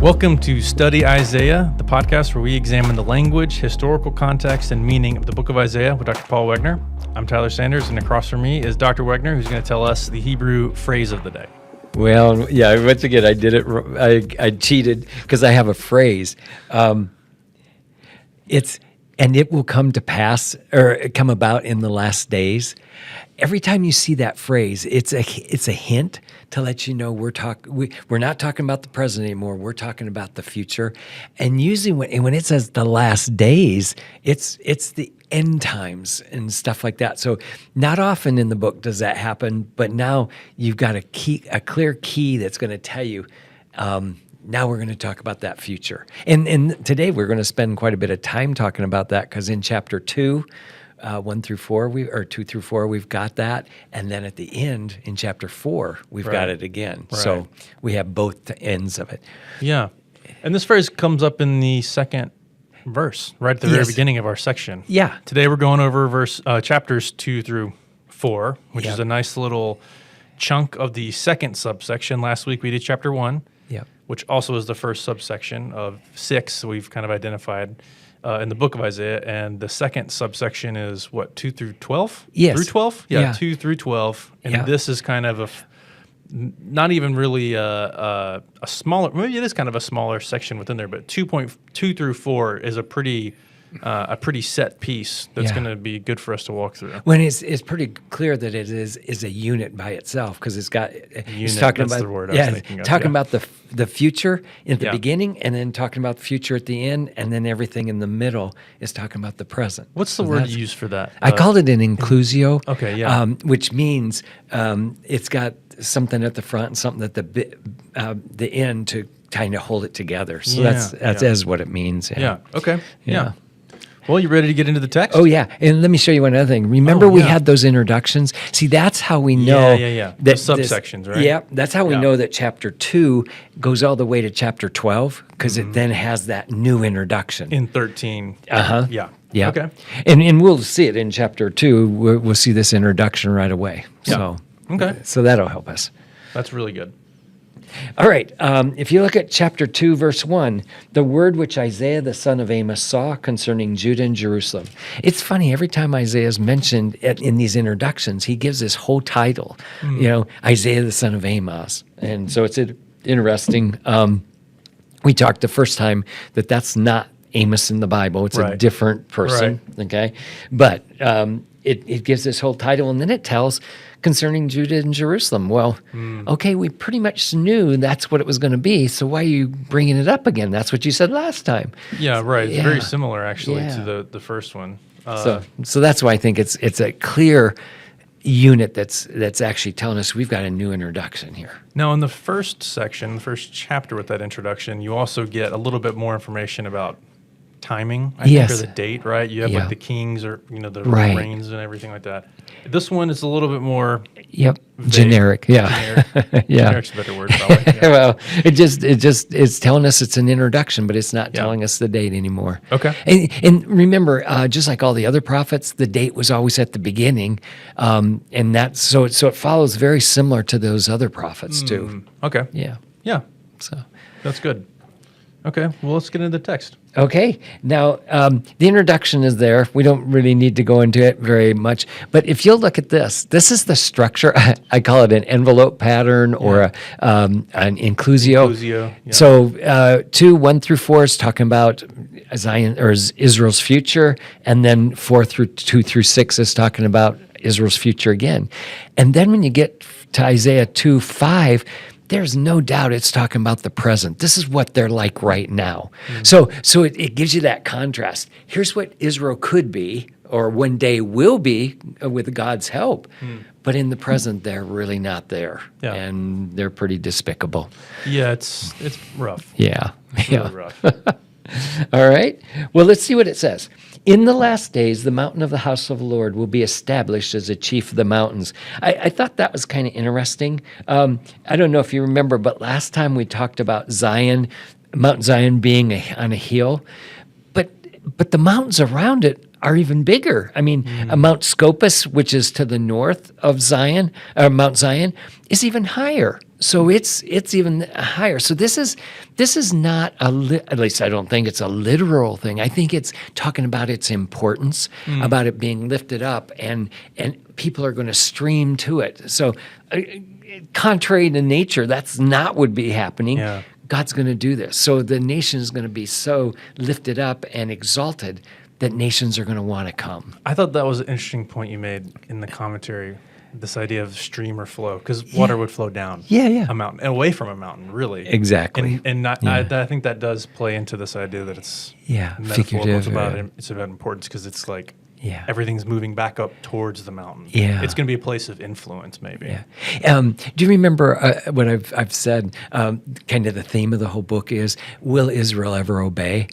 Welcome to Study Isaiah, the podcast where we examine the language, historical context, and meaning of the book of Isaiah with Dr. Paul Wegner. I'm Tyler Sanders, and across from me is Dr. Wegner, who's going to tell us the Hebrew phrase of the day. Well, yeah, once again, I did it. I cheated because I have a phrase. And it will come to pass or come about in the last days. Every time you see that phrase, it's a hint to let you know we're not talking about the present anymore. We're talking about the future. And usually when it says the last days, it's the end times and stuff like that. So not often in the book does that happen, but now you've got a clear key that's going to tell you. Now we're going to talk about that future. And today we're going to spend quite a bit of time talking about that because in chapter 2, 1 through 4, 2 through 4, we've got that. And then at the end, in chapter 4, we've got it again. Right. So we have both ends of it. Yeah. And this phrase comes up in the second verse, right at the very beginning of our section. Yeah. Today we're going over chapters 2 through 4, which is a nice little chunk of the second subsection. Last week we did chapter 1. Which also is the first subsection of 6 we've kind of identified in the book of Isaiah. And the second subsection is, 2 through 12? Yes. Through 12? Yeah, 2 through 12. And this is kind of not even really a smaller, maybe it is kind of a smaller section within there, but 2.2 through 4 is a pretty set piece that's going to be good for us to walk through. When it's pretty clear that it is a unit by itself because it's talking about the word I was thinking of, talking about the future at the beginning and then talking about the future at the end and then everything in the middle is talking about the present. What's the word you use for that? I called it an inclusio. Okay, yeah. Which means it's got something at the front and something at the end to kind of hold it together. So that's what it means. Yeah. Okay. Yeah. Well, you ready to get into the text? Oh, yeah. And let me show you one other thing. Remember we had those introductions? See, that's how we know. That the subsections, right? Yeah. That's how we know that chapter 2 goes all the way to chapter 12 because it then has that new introduction. In 13. Uh-huh. Yeah. Yeah. Okay. And we'll see it in chapter 2. We'll see this introduction right away. Yeah. So that'll help us. That's really good. All right, if you look at chapter 2, verse 1, the word which Isaiah the son of Amos saw concerning Judah and Jerusalem. It's funny, every time Isaiah is mentioned in these introductions, he gives this whole title, Isaiah the son of Amos. And so it's interesting. We talked the first time that that's not Amos in the Bible. It's a different person, okay? But it gives this whole title, and then it tells concerning Judah and Jerusalem. Well, okay, we pretty much knew that's what it was going to be, so why are you bringing it up again? That's what you said last time. Yeah, right. It's very similar, actually, to the first one. So that's why I think it's a clear unit that's actually telling us we've got a new introduction here. Now, in the first section, the first chapter with that introduction, you also get a little bit more information about timing, I think, or the date, right? You have like the kings or the reigns and everything like that. This one is a little bit more vague. Generic. Yeah. Generic. Generic's a better word, probably. Yeah. Well, it's telling us it's an introduction, but it's not telling us the date anymore. Okay. And remember, just like all the other prophets, the date was always at the beginning, and that so it follows very similar to those other prophets too. Okay. Yeah. Yeah. So that's good. Okay. Well, let's get into the text. Okay. Now, the introduction is there. We don't really need to go into it very much. But if you'll look at this is the structure. I call it an envelope pattern or an inclusio. Yeah. So 2, 1 through 4 is talking about Zion or Israel's future. And then 2 through 6 is talking about Israel's future again. And then when you get to Isaiah 2, 5, there's no doubt it's talking about the present. This is what they're like right now. So it gives you that contrast. Here's what Israel could be or one day will be with God's help. But in the present, they're really not there. Yeah. And they're pretty despicable. Yeah, it's rough. Yeah. It's really rough. All right. Well, let's see what it says. In the last days, the mountain of the house of the Lord will be established as a chief of the mountains. I thought that was kind of interesting. I don't know if you remember, but last time we talked about Zion, Mount Zion being on a hill, but the mountains around it are even bigger. I mean, Mount Scopus, which is to the north of Zion, Mount Zion, is even higher. So it's even higher. So this is not at least I don't think it's a literal thing. I think it's talking about its importance, about it being lifted up, and people are going to stream to it. So contrary to nature, that's not what would be happening. Yeah. God's going to do this. So the nation is going to be so lifted up and exalted that nations are going to want to come. I thought that was an interesting point you made in the commentary, this idea of stream or flow, because water would flow down a mountain, and away from a mountain, really. Exactly. And not, I think that does play into this idea that it's figurative. It's about importance, because it's like everything's moving back up towards the mountain. Yeah. It's going to be a place of influence, maybe. Yeah. Do you remember what I've said? Kind of the theme of the whole book is, will Israel ever obey?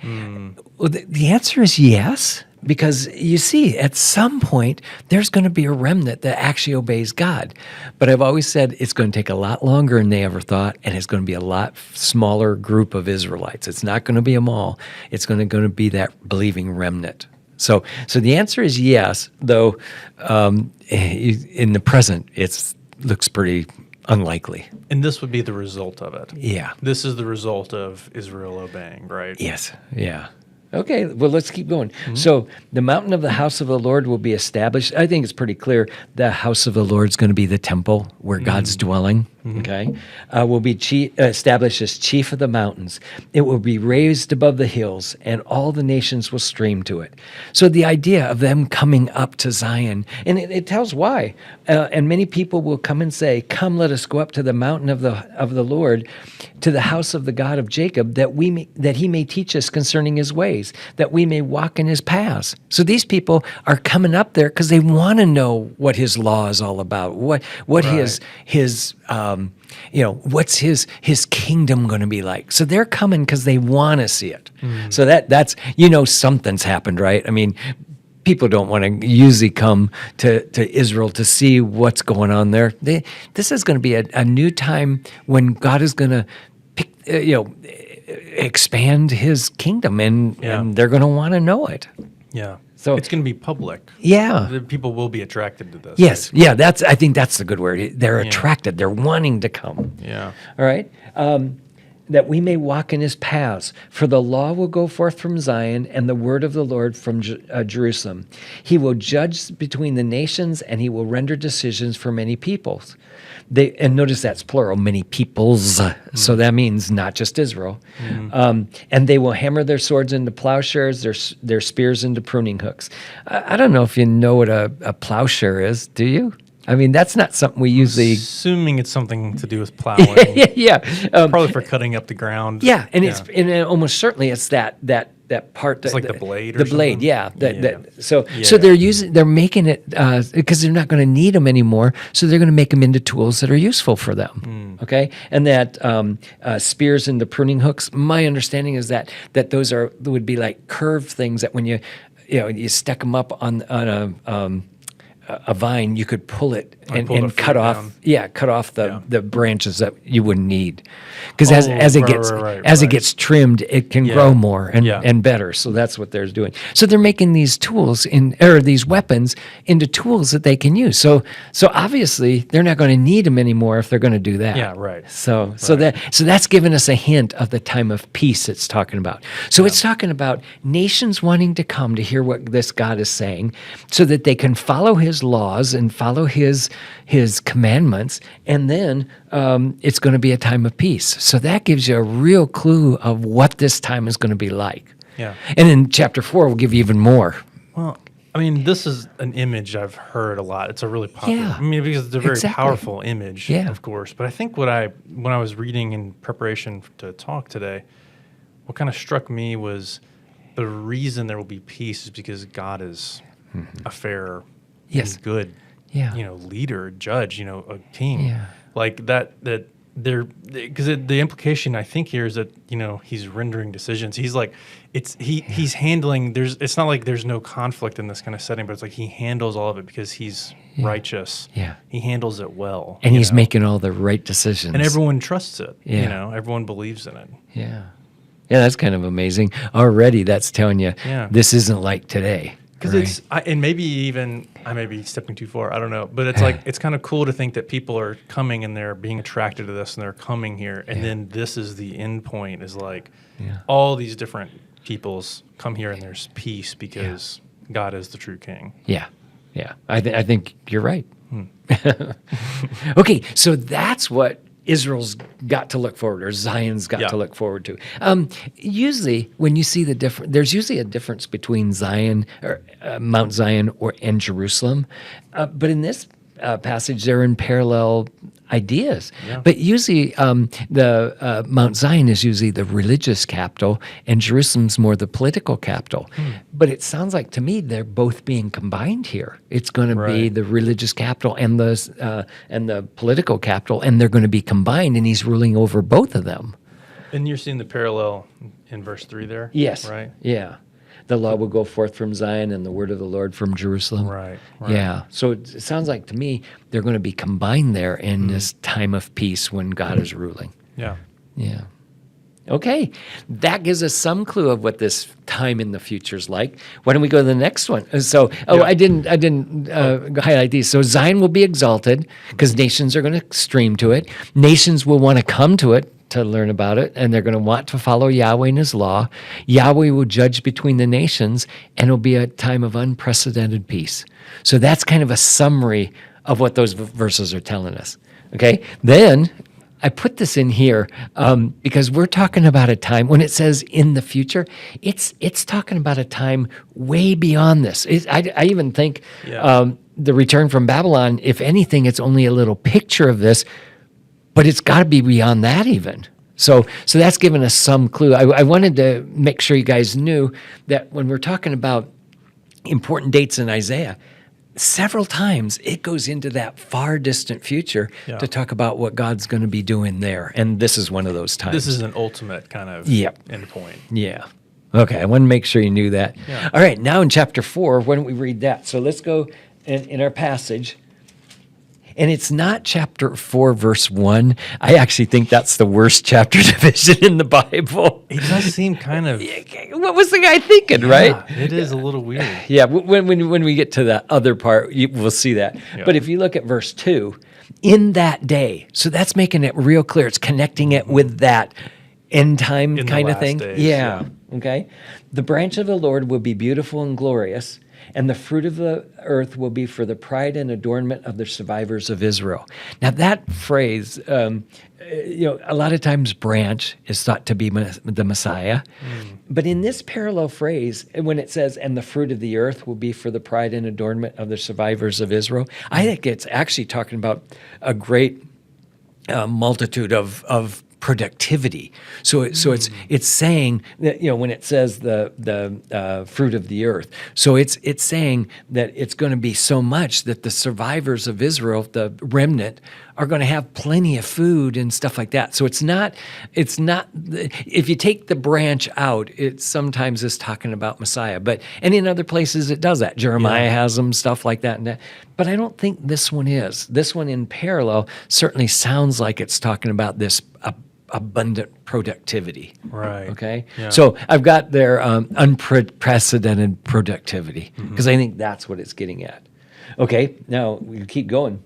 Well, the answer is yes. Because you see, at some point, there's going to be a remnant that actually obeys God. But I've always said it's going to take a lot longer than they ever thought, and it's going to be a lot smaller group of Israelites. It's not going to be them all. It's going to be that believing remnant. So the answer is yes, though in the present, it looks pretty unlikely. And this would be the result of it. Yeah. This is the result of Israel obeying, right? Yes. Yeah. Okay, well, let's keep going. So the mountain of the house of the Lord will be established. I think it's pretty clear the house of the Lord is going to be the temple where God's dwelling. Okay, will be established as chief of the mountains. It will be raised above the hills, and all the nations will stream to it. So the idea of them coming up to Zion, and it tells why. And many people will come and say, "Come, let us go up to the mountain of the Lord, to the house of the God of Jacob, that He may teach us concerning His ways, that we may walk in His paths." So these people are coming up there because they want to know what His law is all about. What His what's his kingdom going to be like? So they're coming because they want to see it. So that's something's happened, right? I mean, people don't want to usually come to Israel to see what's going on there. This is going to be a new time when God is going to expand His kingdom, and they're going to want to know it. Yeah. So it's going to be public. Yeah. The people will be attracted to this. Yes. Right? Yeah. I think that's the good word. They're attracted. They're wanting to come. Yeah. All right. That we may walk in His paths. For the law will go forth from Zion, and the word of the Lord from Jerusalem. He will judge between the nations, and He will render decisions for many peoples. And notice that's plural, many peoples. So that means not just Israel. And they will hammer their swords into plowshares, their spears into pruning hooks. I don't know if you know what a plowshare is, do you? I mean, that's not something we usually... Assuming it's something to do with plowing. Probably for cutting up the ground. Yeah, and almost certainly it's that part. It's like the blade. The blade, So they're making it because they're not going to need them anymore. So they're going to make them into tools that are useful for them. Okay, and that spears into pruning hooks. My understanding is that those would be like curved things that when you stuck them up on a vine, you could pull it and cut off. Down. Yeah, cut off the branches that you wouldn't need, because as it gets trimmed, it can grow more and better. So that's what they're doing. So they're making these tools these weapons into tools that they can use. So obviously they're not going to need them anymore if they're going to do that. Yeah, right. So that's giving us a hint of the time of peace it's talking about. So it's talking about nations wanting to come to hear what this God is saying, so that they can follow His laws and follow His commandments, and then it's going to be a time of peace. So that gives you a real clue of what this time is going to be like. Yeah. And in chapter 4, we'll give you even more. Well, I mean, this is an image I've heard a lot. It's a really popular. Yeah, I mean, because it's a very powerful image, of course. But I think when I was reading in preparation to talk today, what kind of struck me was the reason there will be peace is because God is a fair, good, leader, judge, a king. Yeah. Like that there, because the implication I think here is that He's rendering decisions. He's like he's handling. It's not like there's no conflict in this kind of setting, but it's like He handles all of it because He's righteous. Yeah, He handles it well, and He's making all the right decisions, and everyone trusts it. Yeah. Everyone believes in it. Yeah, that's kind of amazing. Already, that's telling you this isn't like today. Because and maybe even, I may be stepping too far, I don't know. But it's like, it's kind of cool to think that people are coming and they're being attracted to this and they're coming here. And then this is the end point, is like all these different peoples come here and there's peace because God is the true king. Yeah. Yeah. I think you're right. Okay. So that's what Israel's got to look forward, or Zion's got to look forward to. Usually, when you see the difference, there's usually a difference between Zion, or Mount Zion, and Jerusalem. But in this passage, they're in parallel ideas. Yeah. But usually, the Mount Zion is usually the religious capital, and Jerusalem's more the political capital. But it sounds like to me they're both being combined here. It's going to be the religious capital and the political capital, and they're going to be combined, and he's ruling over both of them. And you're seeing the parallel in verse 3 there? Yes. Right? Yeah. The law will go forth from Zion and the word of the Lord from Jerusalem. Right. Yeah. So it sounds like to me they're going to be combined there in this time of peace when God is ruling. Yeah. Yeah. Okay. That gives us some clue of what this time in the future is like. Why don't we go to the next one? So, I didn't highlight these. So Zion will be exalted because nations are going to stream to it. Nations will want to come to it to learn about it, and they're going to want to follow Yahweh and his law. Yahweh will judge between the nations, and it'll be a time of unprecedented peace. So that's kind of a summary of what those verses are telling us. Okay? Then I put this in here because we're talking about a time, when it says in the future, it's talking about a time way beyond this. I even think the return from Babylon, if anything, it's only a little picture of this, but it's got to be beyond that even. So that's given us some clue. I wanted to make sure you guys knew that when we're talking about important dates in Isaiah, several times it goes into that far distant future to talk about what God's going to be doing there. And this is one of those times. This is an ultimate kind of end point. Yeah. Okay, I want to make sure you knew that. Yeah. All right, now in chapter 4, why don't we read that? So let's go in our passage. And it's not chapter 4, verse 1. I actually think that's the worst chapter division in the Bible. It does seem kind of... What was the guy thinking, right? It is a little weird. Yeah, when we get to that other part, we'll see that. Yeah. But if you look at verse 2, in that day, so that's making it real clear. It's connecting it with that end time kind of thing. Days, yeah, okay. The branch of the Lord will be beautiful and glorious, and the fruit of the earth will be for the pride and adornment of the survivors of Israel. Now that phrase, a lot of times branch is thought to be the Messiah. But in this parallel phrase, when it says, and the fruit of the earth will be for the pride and adornment of the survivors of Israel, I think it's actually talking about a great multitude of productivity. So it's saying that, when it says the fruit of the earth, so it's saying that it's going to be so much that the survivors of Israel, the remnant, are going to have plenty of food and stuff like that. So it's not if you take the branch out, it sometimes is talking about Messiah, and in other places it does that. Jeremiah has them, stuff like that. But I don't think this one is. This one in parallel certainly sounds like it's talking about this abundant productivity. Right. Okay? Yeah. So I've got their unprecedented productivity because I think that's what it's getting at. Okay, now we keep going.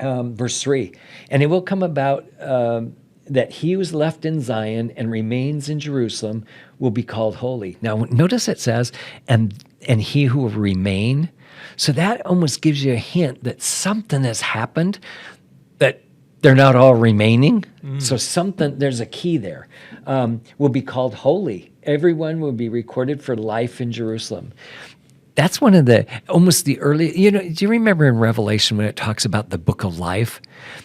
Verse 3, and it will come about that he who is left in Zion and remains in Jerusalem will be called holy. Now notice it says, and he who will remain. So that almost gives you a hint that something has happened, that they're not all remaining. So there's a key there. Will be called holy. Everyone will be recorded for life in Jerusalem. That's one of almost the early, do you remember in Revelation when it talks about the book of life?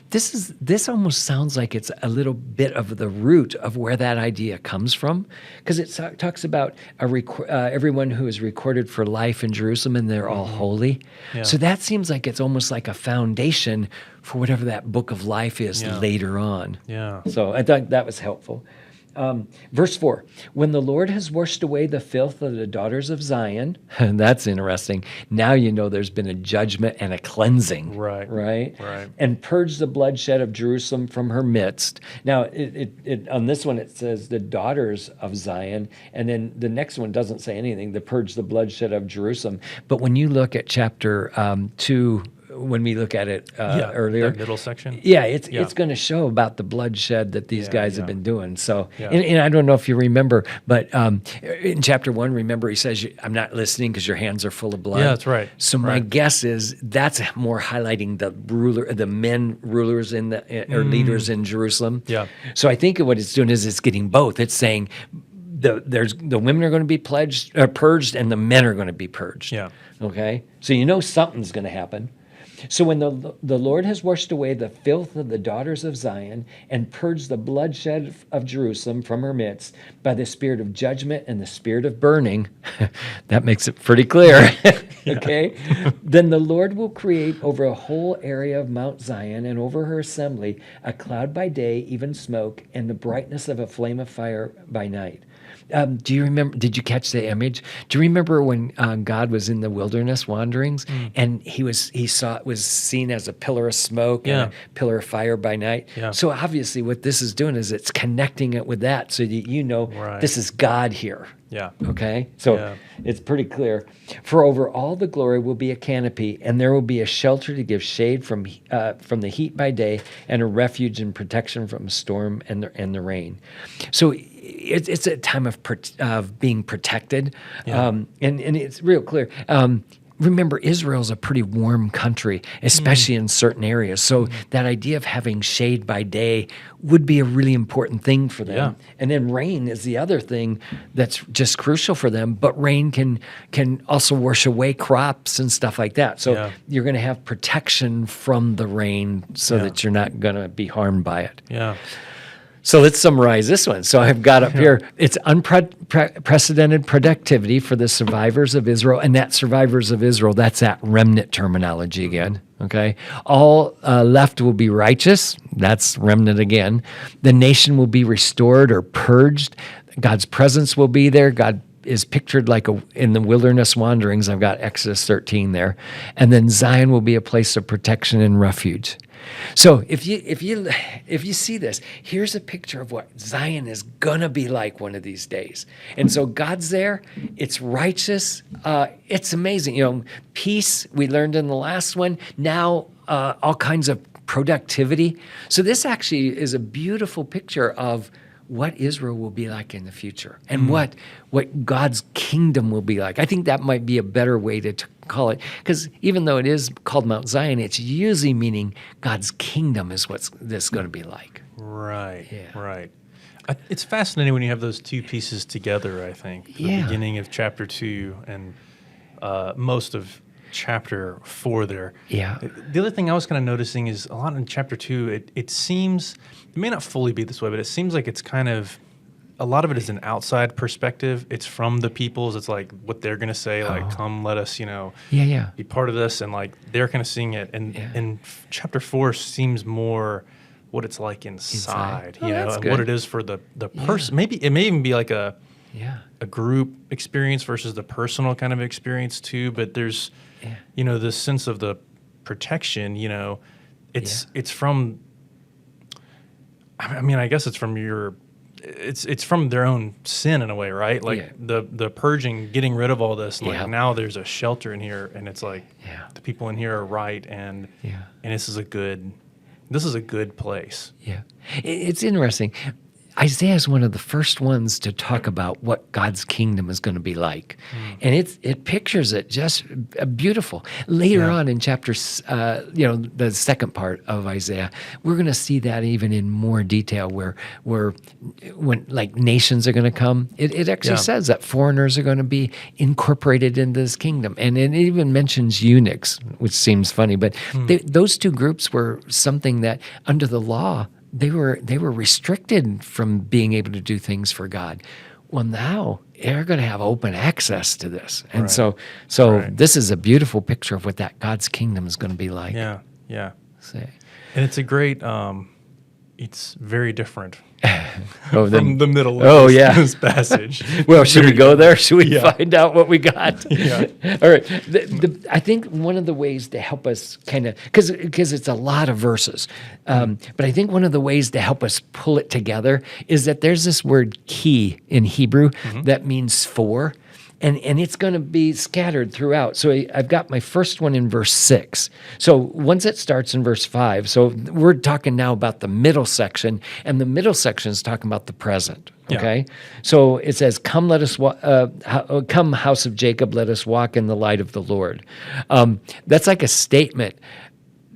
This almost sounds like it's a little bit of the root of where that idea comes from, because it talks about everyone who is recorded for life in Jerusalem, and they're all holy. Yeah. So that seems like it's almost like a foundation for whatever that book of life is later on. Yeah. So I thought that was helpful. Verse 4, when the Lord has washed away the filth of the daughters of Zion, and that's interesting. Now you know there's been a judgment and a cleansing. Right. Right? Right. And purged the bloodshed of Jerusalem from her midst. Now, on this one, it says the daughters of Zion, and then the next one doesn't say anything, the purge the bloodshed of Jerusalem. But when you look at chapter 2, when we look at it earlier, that middle section. It's going to show about the bloodshed that these guys have been doing. So, Yeah. and I don't know if you remember, but in chapter 1, remember he says, "I'm not listening because your hands are full of blood." Yeah, that's right. So my guess is that's more highlighting the men rulers or leaders in Jerusalem. Yeah. So I think what it's doing is it's getting both. It's saying the women are going to be purged, and the men are going to be purged. Yeah. Okay. So you know something's going to happen. So when the Lord has washed away the filth of the daughters of Zion and purged the bloodshed of Jerusalem from her midst by the spirit of judgment and the spirit of burning, that makes it pretty clear, okay? Then the Lord will create over a whole area of Mount Zion and over her assembly a cloud by day, even smoke, and the brightness of a flame of fire by night. Do you remember? Did you catch the image? Do you remember when God was in the wilderness wanderings and he was seen as a pillar of smoke and a pillar of fire by night? Yeah. So obviously, what this is doing is it's connecting it with that, so that you know this is God here. Yeah. Okay, so it's pretty clear. For over all the glory will be a canopy, and there will be a shelter to give shade from the heat by day, and a refuge and protection from storm and the rain. So it's a time of being protected, and it's real clear. Remember, Israel's a pretty warm country, especially in certain areas. So that idea of having shade by day would be a really important thing for them. Yeah. And then rain is the other thing that's just crucial for them. But rain can also wash away crops and stuff like that. So you're going to have protection from the rain so that you're not going to be harmed by it. Yeah. So let's summarize this one. So I've got up here, it's unprecedented productivity for the survivors of Israel. And that survivors of Israel, that's that remnant terminology again. Okay. All left will be righteous. That's remnant again. The nation will be restored or purged. God's presence will be there. God is pictured like in the wilderness wanderings. I've got Exodus 13 there. And then Zion will be a place of protection and refuge. So if you see this, here's a picture of what Zion is gonna be like one of these days. And so God's there. It's righteous. It's amazing. Peace. We learned in the last one. Now all kinds of productivity. So this actually is a beautiful picture of what Israel will be like in the future and what God's kingdom will be like. I think that might be a better way to call it, because even though it is called Mount Zion, it's usually meaning God's kingdom is what's this going to be like. Right. Yeah. Right. It's fascinating when you have those two pieces together, I think. The beginning of chapter 2 and most of chapter 4 there. Yeah. The other thing I was kind of noticing is a lot in chapter 2, it seems, it may not fully be this way, but it seems like it's kind of, a lot of it is an outside perspective. It's from the peoples. It's like what they're going to say, like, come, let us, be part of this. And like, they're kind of seeing it. And chapter 4 seems more what it's like inside, and what it is for the person. Maybe it may even be like a group experience versus the personal kind of experience too. But there's, this sense of the protection, it's from, I guess it's from it's from their own sin in a way, right? Like the purging, getting rid of all this. Like now there's a shelter in here, and it's like the people in here are right, and this is a good place. Yeah, it's interesting. Isaiah is one of the first ones to talk about what God's kingdom is going to be like. And it pictures it just beautiful. Later on in chapters, the second part of Isaiah, we're going to see that even in more detail where when like nations are going to come, it actually says that foreigners are going to be incorporated into this kingdom. And it even mentions eunuchs, which seems funny, but those two groups were something that under the law, they were restricted from being able to do things for God. Well, now they're going to have open access to this. And so this is a beautiful picture of what that God's kingdom is going to be like. Yeah. And it's a great, it's very different from the middle Oh, of yeah. this passage. Well, should we go there? Should we Yeah. find out what we got? Yeah. All right. I think one of the ways to help us kind of, because it's a lot of verses, but I think one of the ways to help us pull it together is that there's this word "ki" in Hebrew that means for. And it's going to be scattered throughout. So I've got my first one in verse 6. So once it starts in verse 5, so we're talking now about the middle section, and the middle section is talking about the present. Okay, so it says, "Come, let us come, house of Jacob, let us walk in the light of the Lord." That's like a statement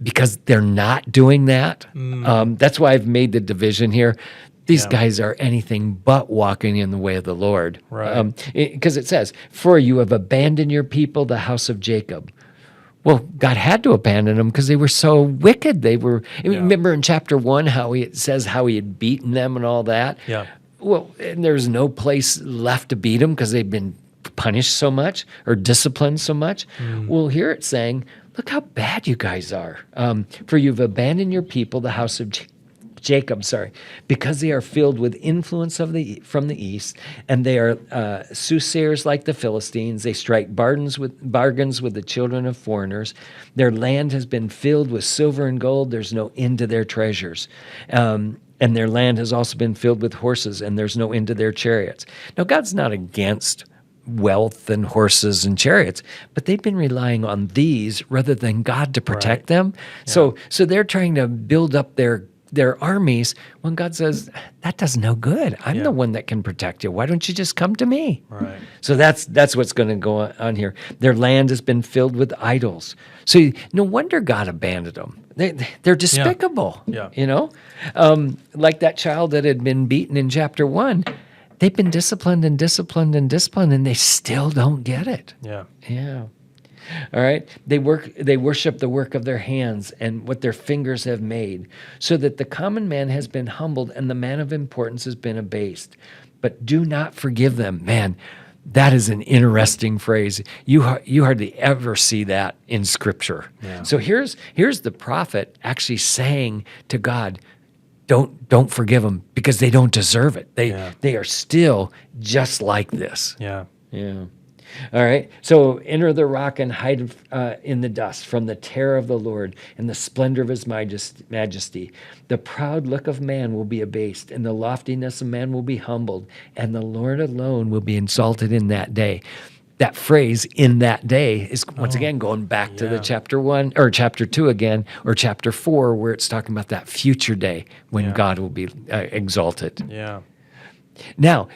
because they're not doing that. That's why I've made the division here. These guys are anything but walking in the way of the Lord. Right. Because it says, "For you have abandoned your people, the house of Jacob." Well, God had to abandon them because they were so wicked. Remember in chapter 1 how it says how he had beaten them and all that? Yeah. Well, and there's no place left to beat them because they've been punished so much or disciplined so much. Well, here it's saying, look how bad you guys are. "For you've abandoned your people, the house of Jacob, because they are filled with influence from the east, and they are soothsayers like the Philistines. They strike bargains with the children of foreigners. Their land has been filled with silver and gold. There's no end to their treasures. And their land has also been filled with horses, and there's no end to their chariots." Now, God's not against wealth and horses and chariots, but they've been relying on these rather than God to protect them. So they're trying to build up their armies when God says, that does no good. I'm the one that can protect you. Why don't you just come to me? Right. So that's what's going to go on here. Their land has been filled with idols. So no wonder God abandoned them. They're despicable. Yeah. Like that child that had been beaten in chapter 1. They've been disciplined and disciplined and disciplined, and they still don't get it. Yeah. Yeah. All right. They worship the work of their hands and what their fingers have made, so that the common man has been humbled and the man of importance has been abased. But do not forgive them. Man, that is an interesting phrase. You hardly ever see that in Scripture. Yeah. So here's the prophet actually saying to God, don't forgive them because they don't deserve it. They are still just like this. Yeah. Yeah. All right. So enter the rock and hide in the dust from the terror of the Lord and the splendor of his majesty. The proud look of man will be abased, and the loftiness of man will be humbled, and the Lord alone will be exalted in that day. That phrase, "in that day," is once again going back to the chapter 1 or chapter 2 again, or chapter 4, where it's talking about that future day when God will be exalted. Yeah. Now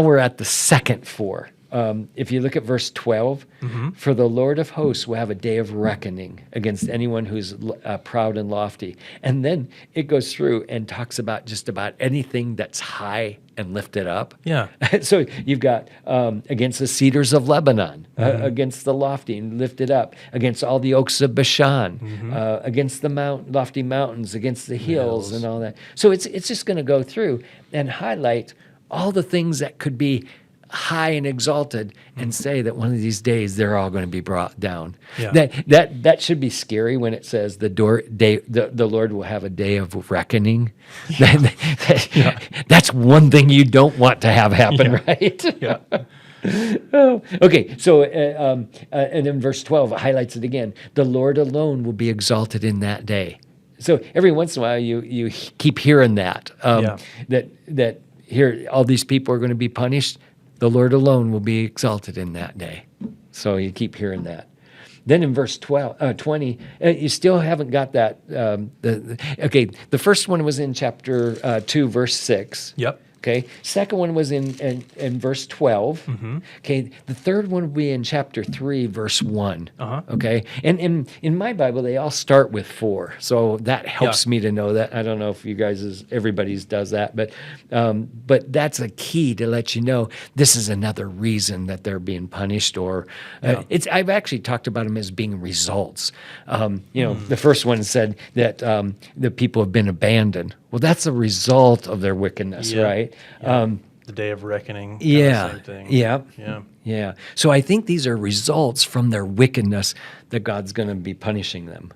we're at the second 4. If you look at verse 12, "For the Lord of hosts will have a day of reckoning against anyone who's proud and lofty." And then it goes through and talks about just about anything that's high and lifted up. Yeah. So you've got against the cedars of Lebanon, against the lofty and lifted up, against all the oaks of Bashan, against the lofty mountains, against the hills and all that. So it's just going to go through and highlight all the things that could be high and exalted, and say that one of these days they're all going to be brought down. Yeah. That should be scary when it says the Lord will have a day of reckoning. That's one thing you don't want to have happen, right? Yeah. Okay, so and then verse 12 highlights it again. The Lord alone will be exalted in that day. So every once in a while you keep hearing that that here all these people are going to be punished. The Lord alone will be exalted in that day. So you keep hearing that. Then in verse 20, you still haven't got that. The first one was in chapter 2, verse 6. Yep. Okay. Second one was in verse 12. Okay. The third one will be in chapter 3, verse 1. Okay. And in my Bible, they all start with 4. So that helps me to know that. I don't know if everybody's does that, but that's a key to let you know this is another reason that they're being punished, or I've actually talked about them as being results. The first one said that the people have been abandoned. Well, that's a result of their wickedness, right? Yeah. The day of reckoning. Same thing. Yeah. So I think these are results from their wickedness that God's going to be punishing them.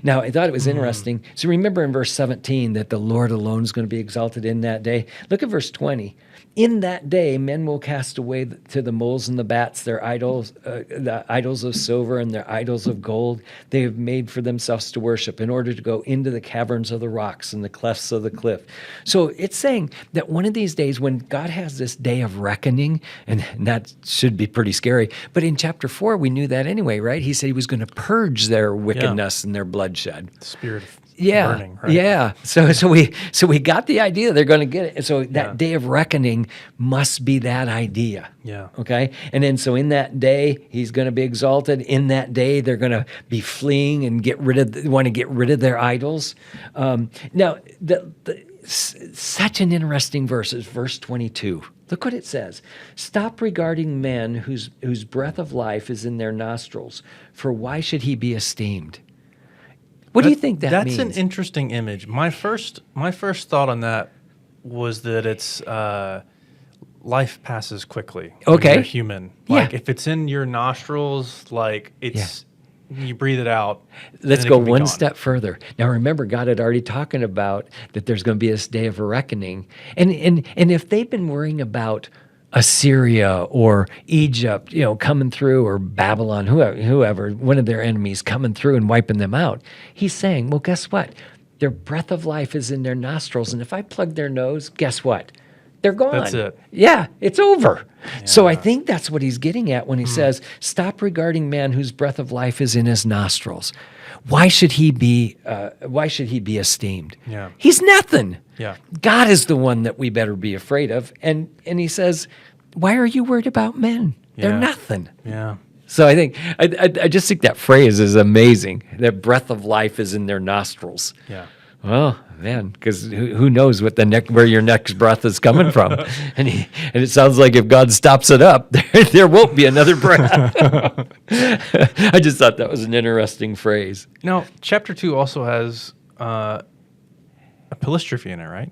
Now, I thought it was interesting. So remember in verse 17 that the Lord alone is going to be exalted in that day. Look at verse 20. In that day, men will cast away to the moles and the bats, their idols, the idols of silver and their idols of gold they have made for themselves to worship in order to go into the caverns of the rocks and the clefts of the cliff. So it's saying that one of these days when God has this day of reckoning, and that should be pretty scary, but in chapter 4, we knew that anyway, right? He said he was going to purge their wickedness and their bloodshed. Spirit of Yeah, burning, right? yeah. So we got the idea they're going to get it. And so that day of reckoning must be that idea. Yeah. Okay. And then so in that day he's going to be exalted. In that day they're going to be fleeing and want to get rid of their idols. Now such an interesting verse is verse 22. Look what it says. Stop regarding men whose breath of life is in their nostrils, for why should he be esteemed? What do you think that means? That's an interesting image. My first thought on that was that it's life passes quickly. Okay. When you're human. Like Yeah. if it's in your nostrils, like it's you breathe it out. Let's and it go can be one gone. step further. Now remember, God had already talking about that there's going to be this day of reckoning. And if they've been worrying about Assyria or Egypt, coming through, or Babylon, whoever, one of their enemies coming through and wiping them out, he's saying, well, guess what? Their breath of life is in their nostrils. And if I plug their nose, guess what? They're gone. That's it. Yeah, it's over. Yeah. So I think that's what he's getting at when he says, stop regarding man whose breath of life is in his nostrils. Why should he be esteemed? Yeah. He's nothing. Yeah. God is the one that we better be afraid of. And he says, why are you worried about men? They're Yeah. nothing. Yeah. So I think I just think that phrase is amazing. That breath of life is in their nostrils. Yeah. Well, man, because who knows where your next breath is coming from? and it sounds like if God stops it up, there won't be another breath. I just thought that was an interesting phrase. Now, chapter 2 also has a apostrophe in it, right?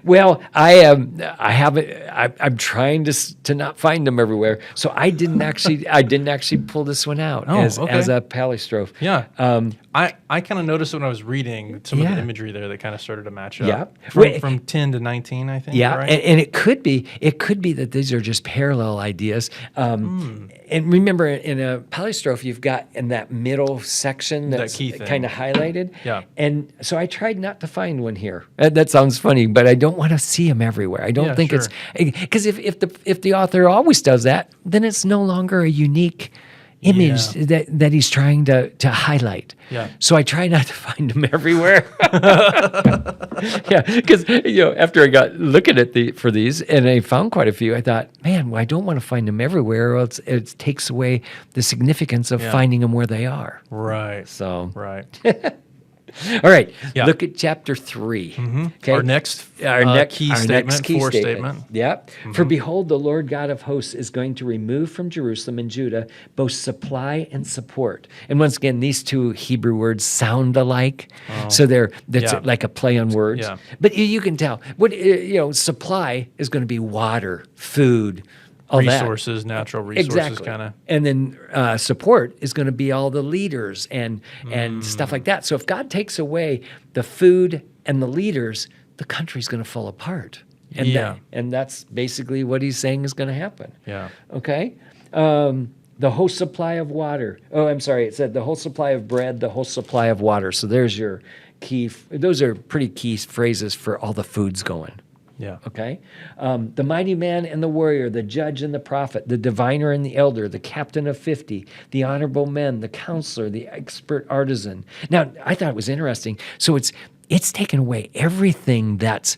Well, I'm trying to not find them everywhere. So I didn't actually pull this one out as a palistrophe. Yeah. I kind of noticed when I was reading some of the imagery there that kind of started to match up. Yeah. From 10 to 19, I think. Yeah, Right? and it could be that these are just parallel ideas. And remember, in a palistrophe, you've got in that middle section that's key thing. kind of highlighted. Yeah. And so I tried not to find one here. That sounds funny, but I don't want to see them everywhere. I don't think it's because if the author always does that, then it's no longer a unique image that he's trying to highlight. Yeah. So I try not to find them everywhere. Yeah, because after I got looking at for these and I found quite a few, I thought, man, I don't want to find them everywhere, or else it takes away the significance of finding them where they are. Right. So Right. all right, Yeah. look at chapter 3. Okay, Our next key statement. Yep. For behold, the Lord God of hosts is going to remove from Jerusalem and Judah both supply and support. And once again, these two Hebrew words sound alike, so that's like a play on words. Yeah. But you can tell what supply is going to be water, food. All Resources, natural resources, kind of. And then support is going to be all the leaders and stuff like that. So if God takes away the food and the leaders, the country's going to fall apart. And that's basically what he's saying is going to happen. Yeah. Okay? The whole supply of water. Oh, I'm sorry. It said the whole supply of bread, the whole supply of water. So there's your key. Those are pretty key phrases for all the foods going. Yeah. Okay? The mighty man and the warrior, the judge and the prophet, the diviner and the elder, the captain of 50, the honorable men, the counselor, the expert artisan. Now, I thought it was interesting. So it's taken away everything that's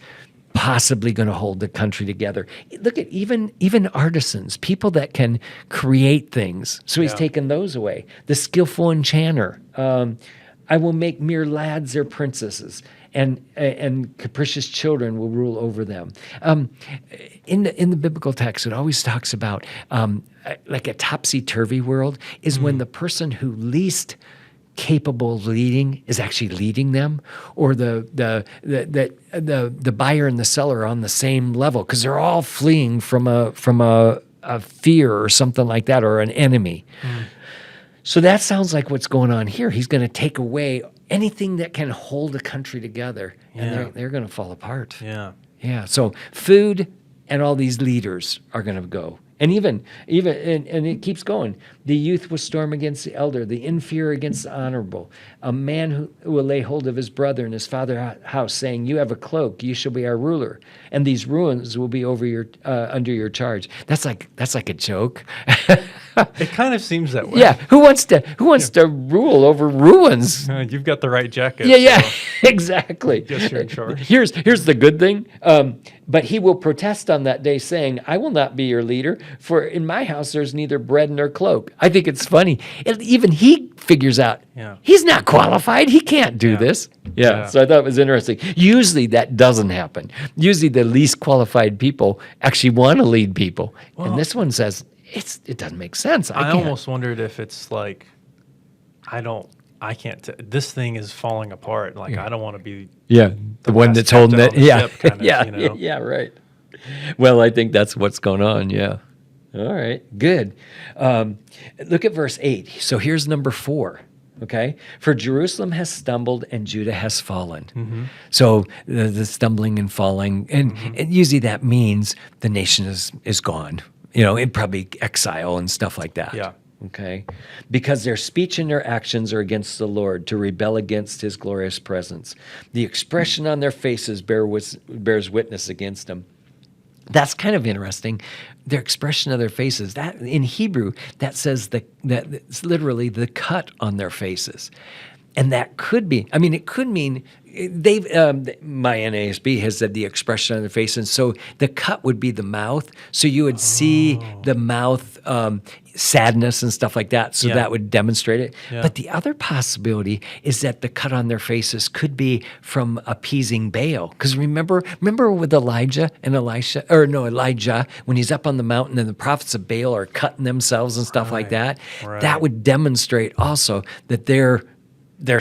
possibly going to hold the country together. Look at even artisans, people that can create things. So he's taken those away. The skillful enchanter. I will make mere lads their princesses, and capricious children will rule over them. In the biblical text, it always talks about like a topsy-turvy world is when the person who least capable of leading is actually leading them, or the buyer and the seller are on the same level because they're all fleeing from a fear or something like that, or an enemy. So that sounds like what's going on here. He's going to take away anything that can hold a country together, and Yeah. they're going to fall apart. Yeah. Yeah. So food and all these leaders are going to go. And even and it keeps going. The youth will storm against the elder, the inferior against the honorable. A man who will lay hold of his brother in his father's house, saying, "You have a cloak; you shall be our ruler." And these ruins will be over your under your charge. That's like a joke. It kind of seems that way. Yeah. Who wants to rule over ruins? You've got the right jacket. Yeah, so exactly. guess you're in charge. Here's the good thing. But he will protest on that day, saying, "I will not be your leader, for in my house there's neither bread nor cloak." I think it's funny. Even he figures out he's not qualified. He can't do this. Yeah. So I thought it was interesting. Usually that doesn't happen. Usually the least qualified people actually want to lead people. And this one says, it doesn't make sense. I almost wondered if it's like, I can't. This thing is falling apart. Like I don't want to be. Yeah, the one that's holding it. Yeah, Yeah, right. Well, I think that's what's going on. Yeah. All right. Good. Look at verse 8. So here's number 4. Okay, for Jerusalem has stumbled and Judah has fallen. Mm-hmm. So the stumbling and falling, and usually that means the nation is gone. In probably exile and stuff like that. Yeah. Okay, because their speech and their actions are against the Lord, to rebel against his glorious presence. The expression on their faces bears witness against him. That's kind of interesting. Their expression of their faces, that in Hebrew, that says that it's literally the cut on their faces. And that could be, it could mean, my NASB has said the expression on their face, and so the cut would be the mouth. So you would see the mouth sadness and stuff like that. So that would demonstrate it. Yeah. But the other possibility is that the cut on their faces could be from appeasing Baal. Because remember with Elijah, when he's up on the mountain and the prophets of Baal are cutting themselves and stuff like that. Right. That would demonstrate also that they're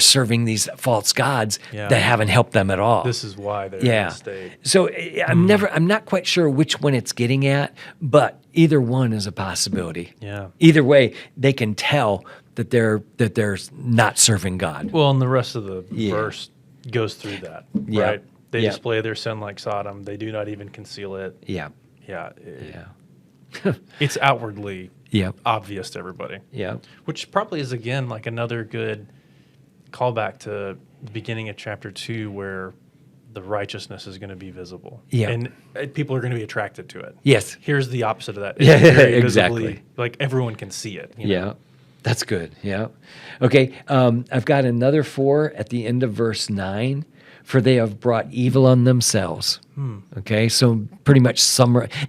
serving these false gods that haven't helped them at all. This is why they're in the state. So I'm not quite sure which one it's getting at, but either one is a possibility. Yeah. Either way, they can tell that they're not serving God. Well, and the rest of the verse goes through that, right? They display their sin like Sodom. They do not even conceal it. Yeah. Yeah. It's outwardly obvious to everybody. Yeah. Which probably is, again, like another good callback to the beginning of chapter 2, where the righteousness is going to be visible. Yeah. And people are going to be attracted to it. Yes. Here's the opposite of that. It's very exactly. Visibly, like everyone can see it. Yeah. That's good. Yeah. Okay. I've got another 4 at the end of verse 9. For they have brought evil on themselves. Okay, so pretty much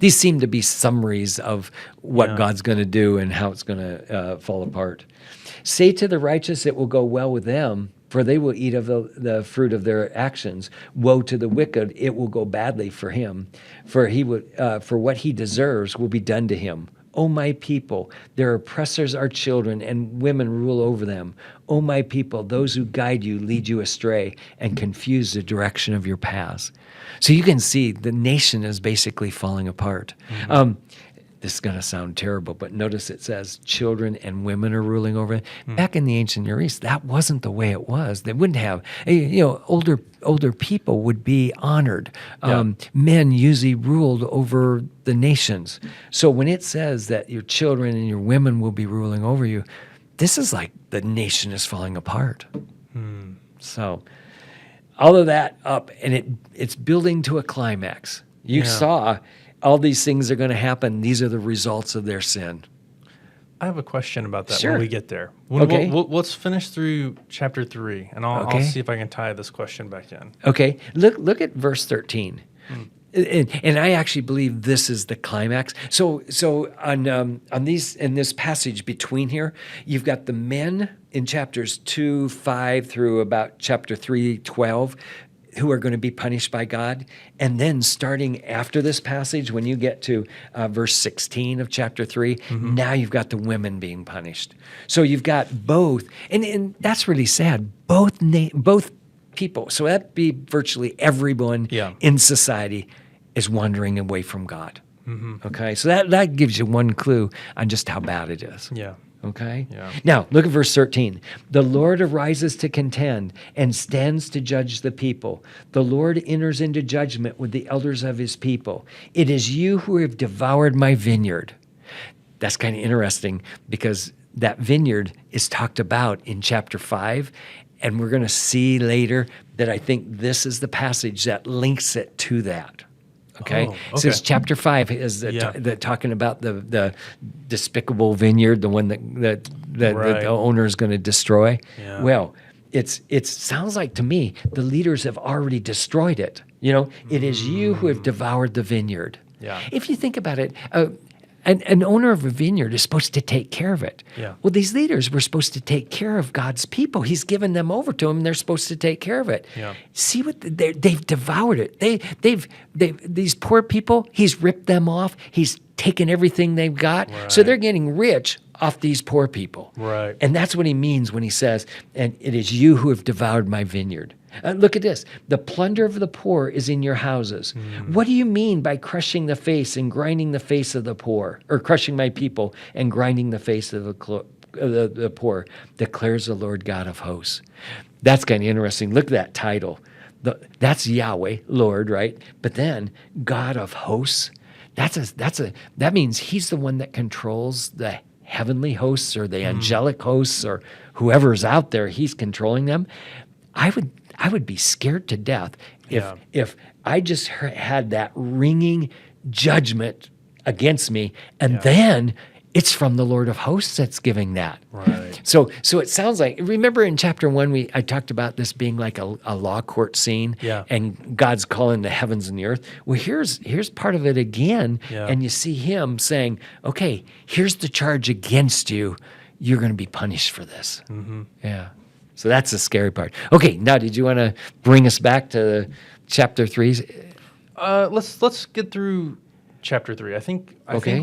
these seem to be summaries of what God's going to do and how it's going to fall apart. Say to the righteous, it will go well with them, for they will eat of the fruit of their actions. Woe to the wicked, it will go badly for him, for what he deserves will be done to him. O my people, their oppressors are children, and women rule over them. O my people, those who guide you lead you astray and confuse the direction of your paths. So you can see the nation is basically falling apart. Mm-hmm. This is going to sound terrible, but notice it says children and women are ruling over it. Back in the ancient Near East, that wasn't the way it was. They wouldn't have, older people would be honored. Men usually ruled over the nations. So when it says that your children and your women will be ruling over you, this is like the nation is falling apart. So all of that up, and it's building to a climax. You saw all these things are going to happen. These are the results of their sin. I have a question about that when we get there. Let's finish through chapter 3, and I'll see if I can tie this question back in. Okay. Look at verse 13. And I actually believe this is the climax. So on these in this passage between here, you've got the men in chapters 2:5 through about chapter 3:12 who are going to be punished by God. And then starting after this passage, when you get to verse 16 of chapter 3, now you've got the women being punished. So you've got both, and that's really sad, both people. So that'd be virtually everyone in society is wandering away from God. Okay, so that gives you one clue on just how bad it is. Yeah. Okay? Yeah. Now, look at verse 13. The Lord arises to contend and stands to judge the people. The Lord enters into judgment with the elders of his people. It is you who have devoured my vineyard. That's kind of interesting because that vineyard is talked about in chapter 5. And we're going to see later that I think this is the passage that links it to that. Okay? Oh, okay. It says chapter 5 is talking about the despicable vineyard, the one that Right. the owner is going to destroy. Yeah. Well, it sounds like to me the leaders have already destroyed it. It is you who have devoured the vineyard. Yeah. If you think about it, an owner of a vineyard is supposed to take care of it. Yeah. Well, these leaders were supposed to take care of God's people. He's given them over to him, and they're supposed to take care of it. Yeah. See what they've devoured it. These poor people. He's ripped them off. He's taken everything they've got. Right. So they're getting rich off these poor people. Right. And that's what he means when he says, "And it is you who have devoured my vineyard." Look at this. The plunder of the poor is in your houses. What do you mean by crushing the face and grinding the face of the poor, or crushing my people and grinding the face of the poor, declares the Lord God of hosts. That's kind of interesting. Look at that title. That's Yahweh, Lord, right? But then God of hosts, that means he's the one that controls the heavenly hosts or the angelic hosts or whoever's out there. He's controlling them. I would be scared to death if I just had that ringing judgment against me, and then it's from the Lord of hosts that's giving that. Right. So it sounds like, remember in chapter 1, I talked about this being like a law court scene, and God's calling the heavens and the earth. Well, here's part of it again, and you see him saying, okay, here's the charge against you. You're going to be punished for this. Mm-hmm. Yeah. So that's the scary part. Okay, now did you want to bring us back to chapter 3? Let's get through chapter 3. I think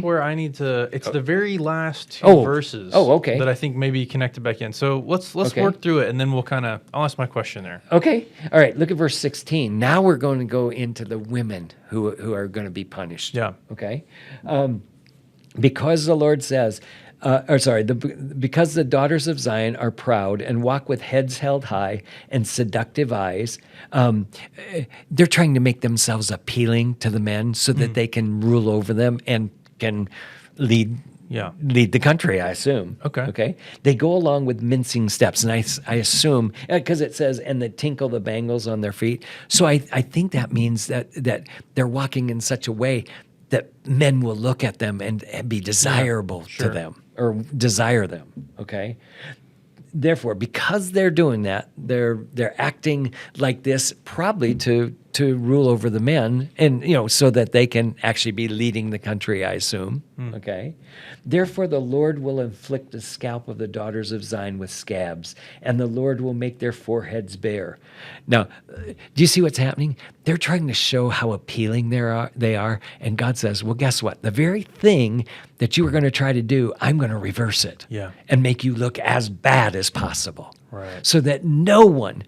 where I need to. It's the very last two verses. Okay. That I think maybe connected back in. So let's work through it, and then I'll ask my question there. Okay. All right. Look at verse 16. Now we're going to go into the women who are going to be punished. Yeah. Okay. Because the Lord says. Because the daughters of Zion are proud and walk with heads held high and seductive eyes, they're trying to make themselves appealing to the men so that they can rule over them and can lead the country, I assume. Okay. They go along with mincing steps, and I assume, because it says, and they tinkle the bangles on their feet. So I think that means that they're walking in such a way that men will look at them and be desirable to them, or desire them, okay? Therefore, because they're doing that, they're acting like this probably to rule over the men, and so that they can actually be leading the country, I assume. Okay. Therefore, the Lord will inflict the scalp of the daughters of Zion with scabs, and the Lord will make their foreheads bare. Now, do you see what's happening? They're trying to show how appealing they are, and God says, well, guess what? The very thing that you were going to try to do, I'm going to reverse it and make you look as bad as possible, so that no one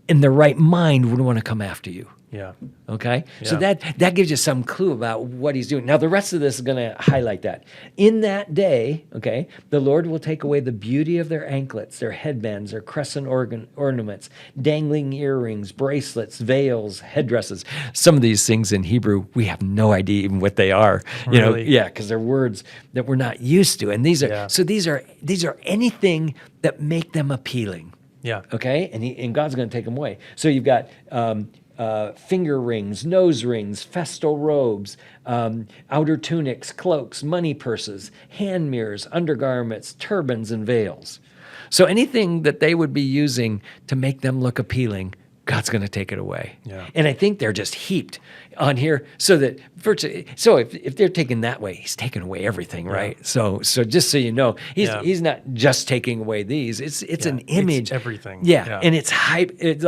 in their right mind would want to come after you. Yeah. Okay? Yeah. So that gives you some clue about what he's doing. Now, the rest of this is going to highlight that. In that day, okay, the Lord will take away the beauty of their anklets, their headbands, their crescent ornaments, dangling earrings, bracelets, veils, headdresses. Some of these things in Hebrew, we have no idea even what they are. Really? Because they're words that we're not used to. And these are these are anything that make them appealing. Yeah. Okay? And God's going to take them away. So you've got finger rings, nose rings, festal robes, outer tunics, cloaks, money purses, hand mirrors, undergarments, turbans, and veils. So anything that they would be using to make them look appealing, God's going to take it away. Yeah. And I think they're just heaped on here so that virtually. So if they're taken that way, he's taking away everything, right? So just so you know, he's not just taking away these. It's an image, it's everything. Yeah, and it's hype. It's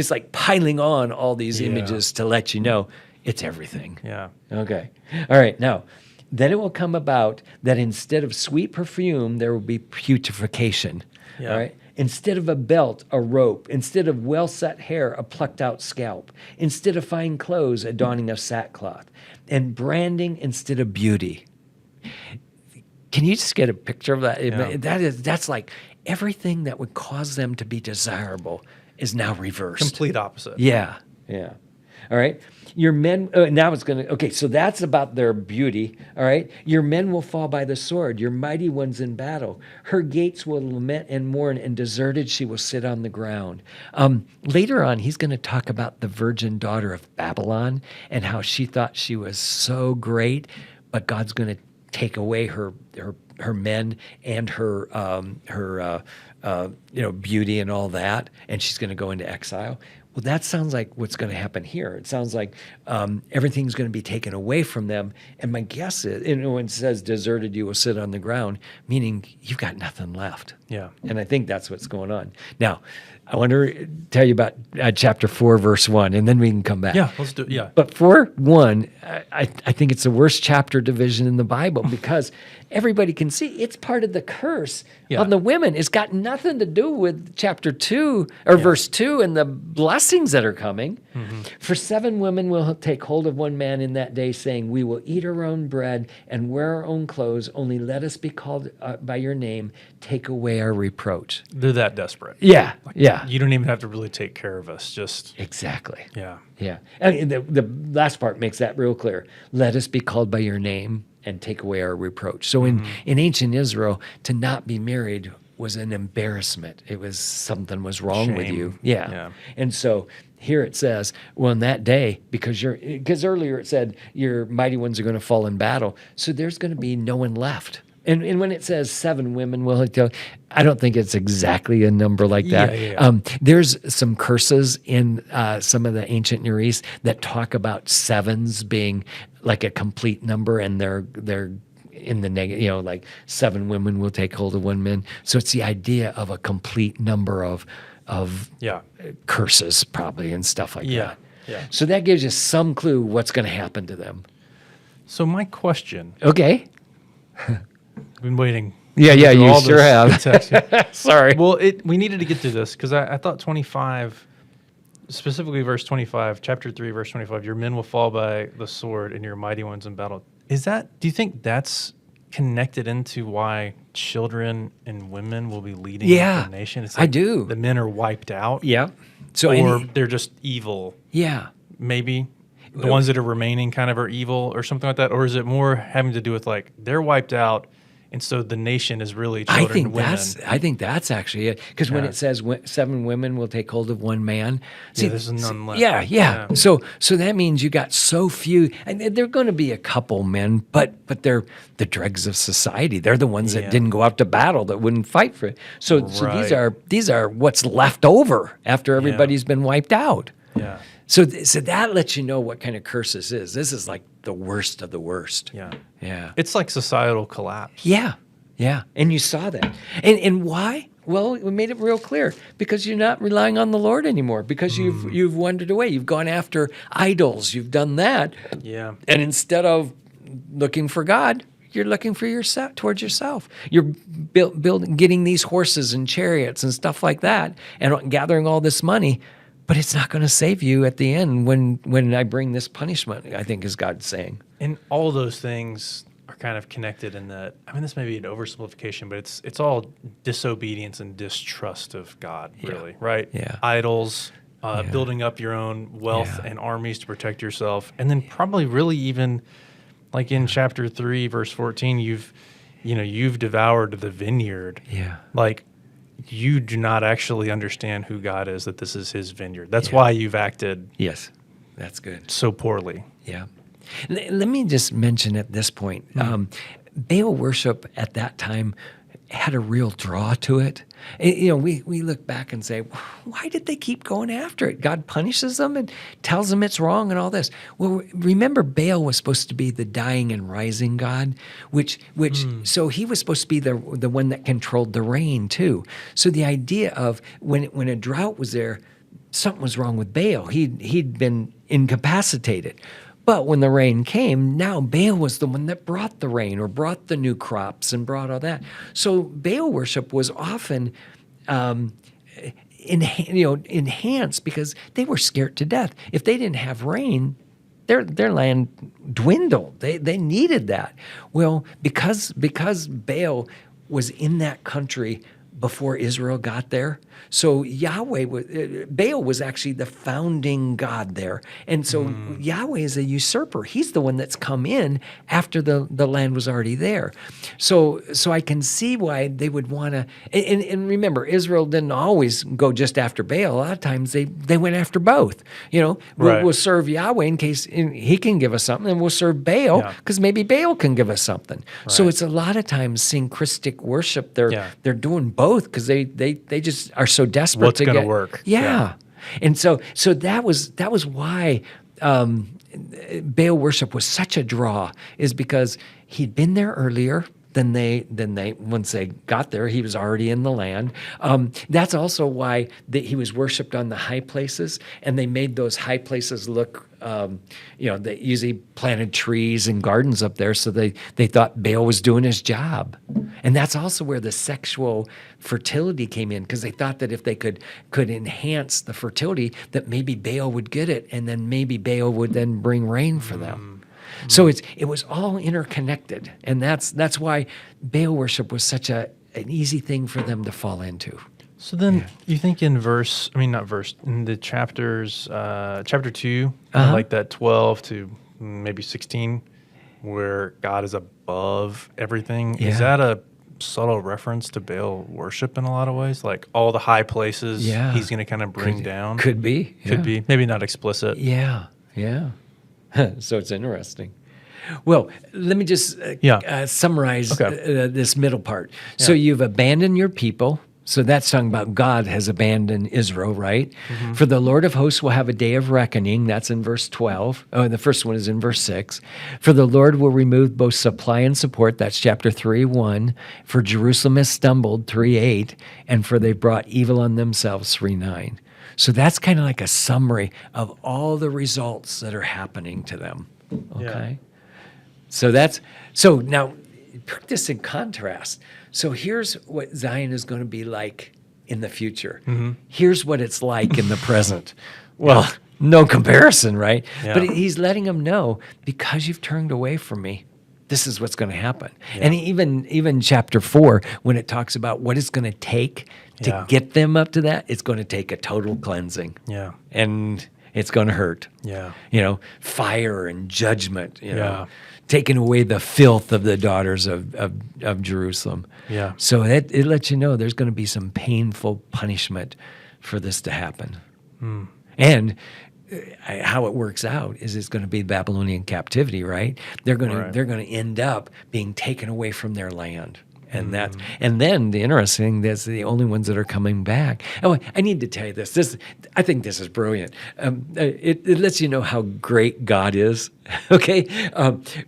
like piling on all these images to let you know it's everything. Yeah. Okay. All right. Now, then it will come about that instead of sweet perfume, there will be putrefaction. Yeah. All right. Instead of a belt, a rope. Instead of well-set hair, a plucked-out scalp. Instead of fine clothes, a donning of sackcloth. And branding instead of beauty. Can you just get a picture of that? Yeah. That's like everything that would cause them to be desirable is now reversed. Complete opposite. Yeah. Yeah. All right. Your men, now it's going to, okay, so that's about their beauty. All right. Your men will fall by the sword, your mighty ones in battle. Her gates will lament and mourn, and deserted she will sit on the ground. Later on, he's going to talk about the virgin daughter of Babylon and how she thought she was so great, but God's going to take away her men and her beauty and all that, and she's going to go into exile. Well, that sounds like what's going to happen here. It sounds like everything's going to be taken away from them. And my guess is, when it says deserted, you will sit on the ground, meaning you've got nothing left. Yeah. And I think that's what's going on. Now, I want to tell you about chapter 4, verse 1, and then we can come back. Yeah, let's do it. Yeah. But 4:1, I think it's the worst chapter division in the Bible because everybody can see it's part of the curse on the women. It's got nothing to do with chapter 2 or verse 2 and the blessings that are coming. Mm-hmm. For 7 women will take hold of one man in that day, saying, we will eat our own bread and wear our own clothes. Only let us be called by your name. Take away our reproach. They're that desperate. Yeah, yeah. You don't even have to really take care of us. Just exactly. Yeah. Yeah. And the last part makes that real clear. Let us be called by your name and take away our reproach. So in ancient Israel, to not be married was an embarrassment. It was something was wrong with you. Yeah. And so here it says, well, in that day, because earlier it said your mighty ones are going to fall in battle. So there's going to be no one left. And when it says 7 women will, I don't think it's exactly a number like that. Yeah. There's some curses in some of the ancient Near East that talk about 7s being like a complete number, and they're in the negative. Like 7 women will take hold of one man. So it's the idea of a complete number of curses, probably, and stuff like that. Yeah. So that gives you some clue what's going to happen to them. So my question. Okay. I've been waiting. Yeah, you sure have. Sorry. Well, we needed to get through this because I thought 25, specifically verse 25, chapter 3, verse 25, your men will fall by the sword and your mighty ones in battle. Do you think that's connected into why children and women will be leading the nation? It's like I do. The men are wiped out. Yeah. Or they're just evil. Yeah. Maybe. The ones that are remaining kind of are evil or something like that? Or is it more having to do with like they're wiped out, and so the nation is really children and women? I think that's actually it. Because when it says 7 women will take hold of one man. See, there's none left. Yeah. So that means you got so few. And there are going to be a couple men, but they're the dregs of society. They're the ones that didn't go out to battle, that wouldn't fight for it. So these are what's left over after everybody's been wiped out. Yeah. So that lets you know what kind of curse this is. This is like the worst of the worst. Yeah. It's like societal collapse. Yeah. And you saw that. And why? Well, we made it real clear. Because you're not relying on the Lord anymore. Because you've wandered away. You've gone after idols. You've done that. Yeah. And instead of looking for God, you're looking for yourself, towards yourself. You're getting these horses and chariots and stuff like that, and gathering all this money. But it's not going to save you at the end when I bring this punishment, I think is God saying. And all those things are kind of connected in that, this may be an oversimplification, but it's all disobedience and distrust of God, really, right? Yeah. Idols, building up your own wealth and armies to protect yourself. And then probably really even like in chapter 3, verse 14, you've devoured the vineyard. Yeah. Like, you do not actually understand who God is, that this is his vineyard. That's why you've acted that's good. So poorly. Yeah. Let me just mention at this point, Baal worship at that time had a real draw to it. We look back and say, why did they keep going after it? God punishes them and tells them it's wrong and all this. Well, remember, Baal was supposed to be the dying and rising God, so he was supposed to be the one that controlled the rain too. So the idea of when a drought was there, something was wrong with Baal. He'd been incapacitated. But when the rain came, now Baal was the one that brought the rain or brought the new crops and brought all that. So Baal worship was often enhanced because they were scared to death. If they didn't have rain, their land dwindled. They needed that. Well, because Baal was in that country before Israel got there. So Baal was actually the founding god there. And so Yahweh is a usurper. He's the one that's come in after the land was already there. So I can see why they would want to, and remember, Israel didn't always go just after Baal. A lot of times they went after both. We'll serve Yahweh in case he can give us something, and we'll serve Baal because maybe Baal can give us something. Right. So it's a lot of times syncretic worship. They're doing both because they just are so desperate. What's going to work? Yeah. And so that was why Baal worship was such a draw, is because he'd been there earlier. Then they once they got there, he was already in the land. That's also why he was worshipped on the high places, and they made those high places look. They usually planted trees and gardens up there, so they thought Baal was doing his job, and that's also where the sexual fertility came in, because they thought that if they could enhance the fertility, that maybe Baal would get it, and then maybe Baal would then bring rain for them. So it was all interconnected, and that's why Baal worship was such an easy thing for them to fall into. So then you think in in the chapters, chapter 2, like that 12 to maybe 16, where God is above everything, is that a subtle reference to Baal worship in a lot of ways? Like all the high places he's going to kind of bring down? Could be. Could be. Maybe not explicit. Yeah. So it's interesting. Well, let me just summarize this middle part. Yeah. So you've abandoned your people. So that's talking about God has abandoned Israel, right? Mm-hmm. For the Lord of hosts will have a day of reckoning. That's in verse 12. Oh, the first one is in verse 6. For the Lord will remove both supply and support. That's chapter 3:1. For Jerusalem has stumbled, 3:8. And for they brought evil on themselves, 3:9. So that's kind of like a summary of all the results that are happening to them. Okay? Yeah. So now put this in contrast. So here's what Zion is going to be like in the future. Mm-hmm. Here's what it's like in the present. Well, no comparison, right? Yeah. But he's letting them know, because you've turned away from me, this is what's going to happen. Yeah. And even chapter 4, when it talks about what it's going to take to get them up to that, it's going to take a total cleansing. Yeah. And it's going to hurt. Yeah. Fire and judgment, taking away the filth of the daughters of Jerusalem. Yeah. So it lets you know there's going to be some painful punishment for this to happen. Mm. And how it works out is it's going to be Babylonian captivity, right? They're going to end up being taken away from their land. And then the interesting thing, that's the only ones that are coming back. Oh, I need to tell you this. I think this is brilliant. It lets you know how great God is. Okay,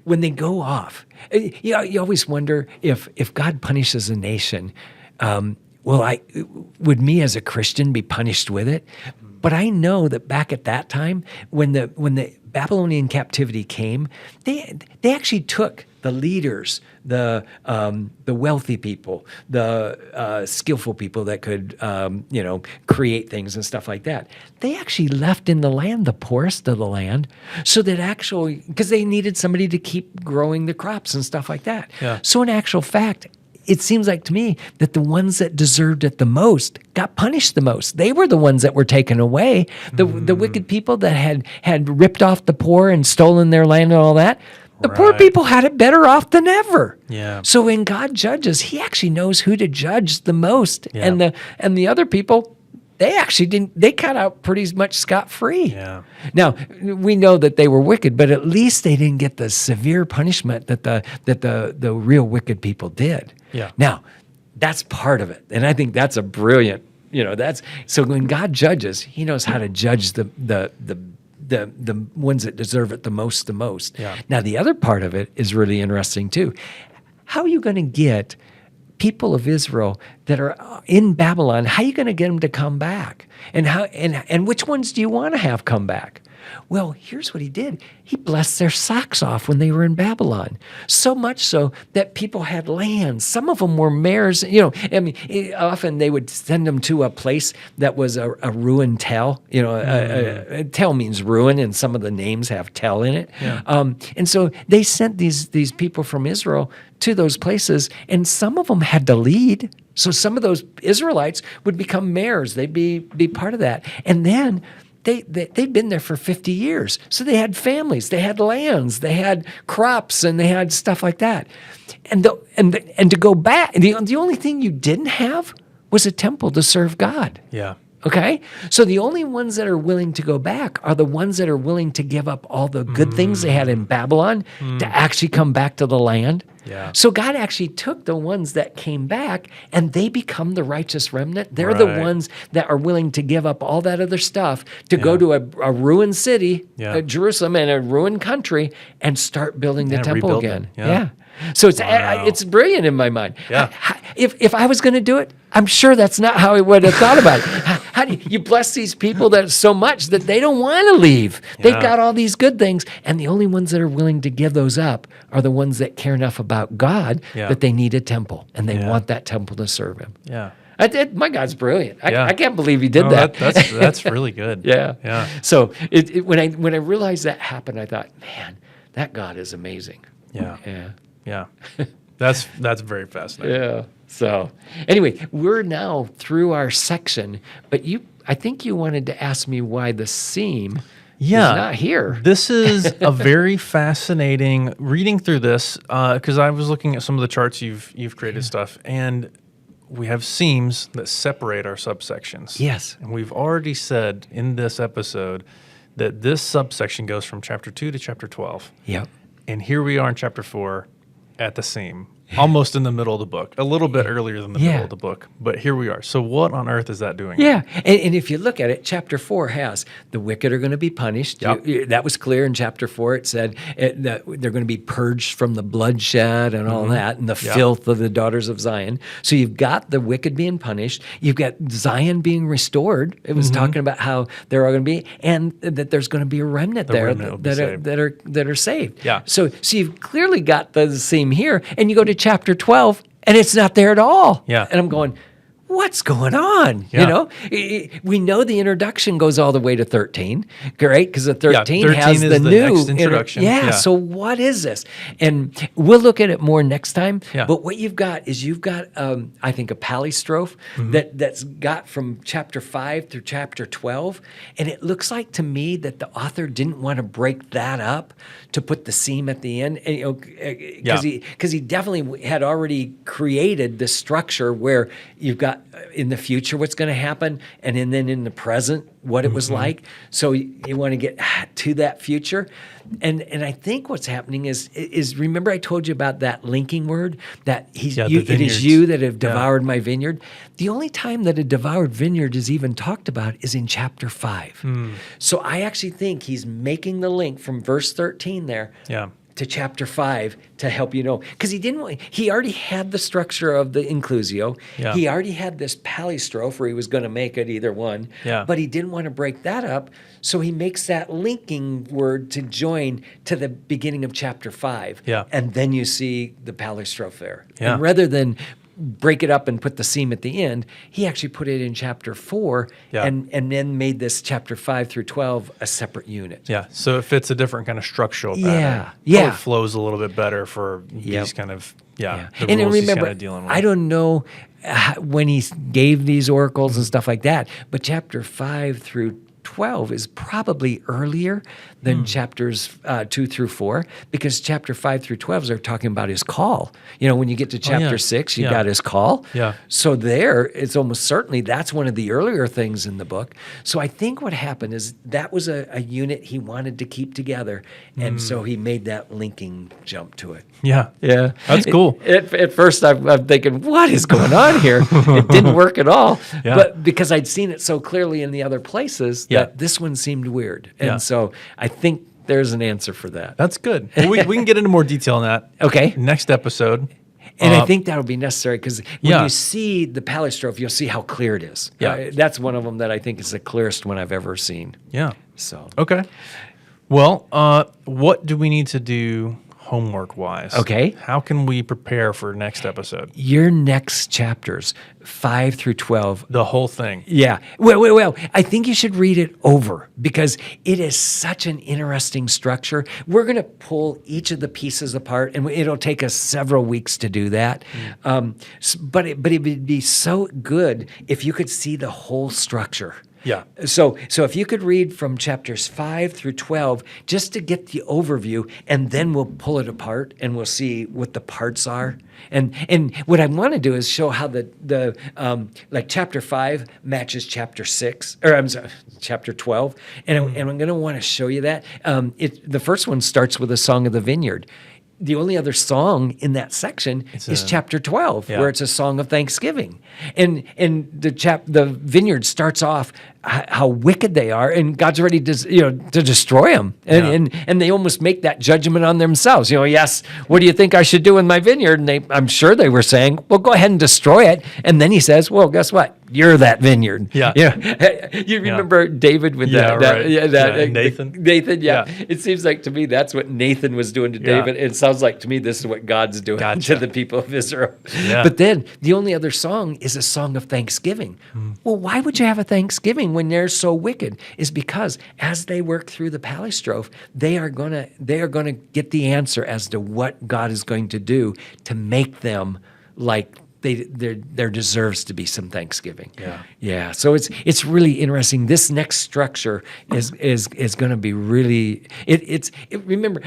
when they go off, you always wonder if God punishes a nation, would me as a Christian be punished with it? But I know that back at that time, when the Babylonian captivity came, they actually took the leaders, the wealthy people, the skillful people that could create things and stuff like that. They actually left in the land the poorest of the land, so that because they needed somebody to keep growing the crops and stuff like that. Yeah. So in actual fact, it seems like to me that the ones that deserved it the most got punished the most. They were the ones that were taken away. The wicked people that had ripped off the poor and stolen their land and all that, the poor people had it better off than ever. Yeah. So when God judges, he actually knows who to judge the most. Yeah. And the other people, they actually didn't. They got out pretty much scot-free. Yeah. Now we know that they were wicked, but at least they didn't get the severe punishment that the real wicked people did. Yeah. Now that's part of it, and I think that's a brilliant. So when God judges, he knows how to judge the ones that deserve it the most. Yeah. Now the other part of it is really interesting too. How are you going to get people of Israel that are in Babylon? How are you going to get them to come back? And which ones do you want to have come back? Well, here's what he did. He blessed their socks off when they were in Babylon. So much so that people had lands. Some of them were mayors. Often they would send them to a place that was a ruined tell. A tell means ruin, and some of the names have tell in it. Yeah. And so they sent these people from Israel to those places, and some of them had to lead. So some of those Israelites would become mayors. They'd be part of that. And then they'd been there for 50 years. So they had families, they had lands, they had crops, and they had stuff like that. And to go back, the only thing you didn't have was a temple to serve God. Yeah. Okay? So the only ones that are willing to go back are the ones that are willing to give up all the good things they had in Babylon to actually come back to the land. Yeah. So God actually took the ones that came back and they become the righteous remnant. They're the ones that are willing to give up all that other stuff to go to a ruined city, Jerusalem, and a ruined country and start building the temple again. Yeah. So it's brilliant in my mind. Yeah. If I was going to do it, I'm sure that's not how I would have thought about it. How do you bless these people that so much that they don't want to leave? They've got all these good things, and the only ones that are willing to give those up are the ones that care enough about God that they need a temple, and they want that temple to serve Him. Yeah. My God's brilliant. I can't believe He did that. That's really good. Yeah. So when I realized that happened, I thought, man, that God is amazing. Yeah. That's very fascinating. Yeah. So anyway, we're now through our section, but I think you wanted to ask me why the seam is not here. This is a very fascinating reading through this because I was looking at some of the charts you've created stuff, and we have seams that separate our subsections. Yes. And we've already said in this episode that this subsection goes from chapter 2 to chapter 12. Yep. And here we are in chapter 4 at the seam, almost in the middle of the book, a little bit earlier than the middle of the book. But here we are. So what on earth is that doing? Yeah. And if you look at it, chapter 4 has the wicked are going to be punished. Yep. That was clear in chapter 4. It said that they're going to be purged from the bloodshed and all that and the filth of the daughters of Zion. So you've got the wicked being punished. You've got Zion being restored. It was talking about how they're all going to be, and that there's going to be a remnant that are saved. Yeah. So you've clearly got the seam here, and you go to chapter 12, and it's not there at all. Yeah. And I'm going, what's going on? Yeah. We know the introduction goes all the way to 13, right? Because the 13 has is the new next introduction. So what is this? And we'll look at it more next time. Yeah. But what you've got is I think, a palistrophe that's got from chapter 5 through chapter 12. And it looks like to me that the author didn't want to break that up to put the seam at the end. Because he definitely had already created this structure where you've got in the future what's going to happen, and then in the present what it was like. So you want to get to that future, and I think what's happening is remember I told you about that linking word that it is you that have devoured my vineyard. The only time that a devoured vineyard is even talked about is in chapter 5. So I actually think he's making the link from verse 13 there. To chapter 5 to help you know. Because he already had the structure of the inclusio. Yeah. He already had this palistrophe where he was going to make it either one. Yeah. But he didn't want to break that up. So he makes that linking word to join to the beginning of chapter 5. Yeah. And then you see the palistrophe there. Yeah. And rather than break it up and put the seam at the end, he actually put it in chapter 4 and then made this chapter 5 through 12 a separate unit. Yeah, so it fits a different kind of structural pattern. Yeah. It flows a little bit better for these kind of, the and rules he's remember, kind of dealing with. I don't know when he gave these oracles and stuff like that, but chapter 5 through 12 is probably earlier than chapters 2 through 4, because chapter 5 through 12 are talking about his call. When you get to chapter 6, you got his call. Yeah. So there, it's almost certainly that's one of the earlier things in the book. So I think what happened is that was a unit he wanted to keep together, and so he made that linking jump to it. Yeah. That's cool. At first, I'm thinking, what is going on here? It didn't work at all. Yeah. But because I'd seen it so clearly in the other places, that this one seemed weird. And so I think there's an answer for that. That's good. Well, we can get into more detail on that. Okay. Next episode. And I think that'll be necessary because when you see the palistrophe, you'll see how clear it is. Yeah. That's one of them that I think is the clearest one I've ever seen. Yeah. So Okay. Well, what do we need to do homework-wise? Okay. How can we prepare for next episode? your next chapters, 5 through 12. The whole thing. Yeah. Well, I think you should read it over because it is such an interesting structure. We're going to pull each of the pieces apart, and it'll take us several weeks to do that. But it would be so good if you could see the whole structure. Yeah. So if you could read from chapters 5 through 12 just to get the overview, and then we'll pull it apart and we'll see what the parts are. And what I want to do is show how the like chapter 5 matches chapter 6, or I'm sorry, chapter 12. And I'm going to want to show you that. The first one starts with a song of the vineyard. The only other song in that section is chapter 12, where it's a song of thanksgiving. And the vineyard starts off how wicked they are, and God's ready to destroy them. And they almost make that judgment on themselves. Yes, what do you think I should do in my vineyard? And I'm sure they were saying, well, go ahead and destroy it. And then he says, well, guess what? You're that vineyard. Yeah. You remember David with Nathan? Nathan, yeah. It seems like to me that's what Nathan was doing to David. It sounds like to me this is what God's doing to the people of Israel. Yeah. But then the only other song is a song of thanksgiving. Well, why would you have a thanksgiving when they're so wicked? Is because as they work through the palistrophe, they are gonna get the answer as to what God is going to do to make them like there deserves to be some thanksgiving. Yeah. So it's really interesting. This next structure is going to be really. Remember,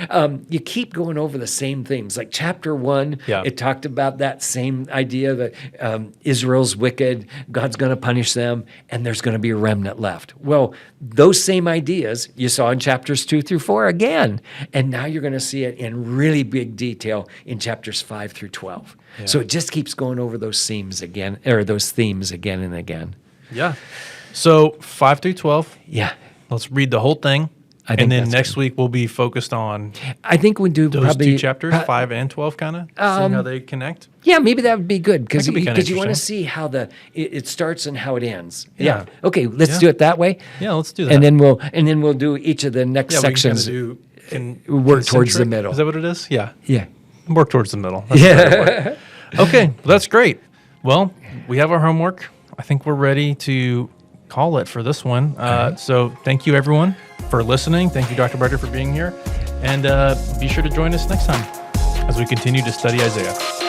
you keep going over the same themes. Like chapter 1, it talked about that same idea that Israel's wicked, God's going to punish them, and there's going to be a remnant left. Well, those same ideas you saw in chapters 2 through 4 again, and now you're going to see it in really big detail in chapters 5 through 12. So it just keeps going over those themes again and again. Yeah. So 5 through 12. Yeah. Let's read the whole thing. And then next week we'll be focused on I think we'll do those probably, two chapters, 5 and 12, kind of, seeing how they connect. Yeah, maybe that would be good because That could be kinda you want to interesting. see how it starts and how it ends. Yeah. Okay, let's do it that way. Yeah, let's do that. And then we'll do each of the next sections. Work towards the middle. Is that what it is? Yeah. Yeah. Work towards the middle. That's a better word. Okay, well, that's great. Well, we have our homework. I think we're ready to call it for this one. So thank you, everyone, for listening. Thank you, Dr. Barter, for being here. And be sure to join us next time as we continue to study Isaiah.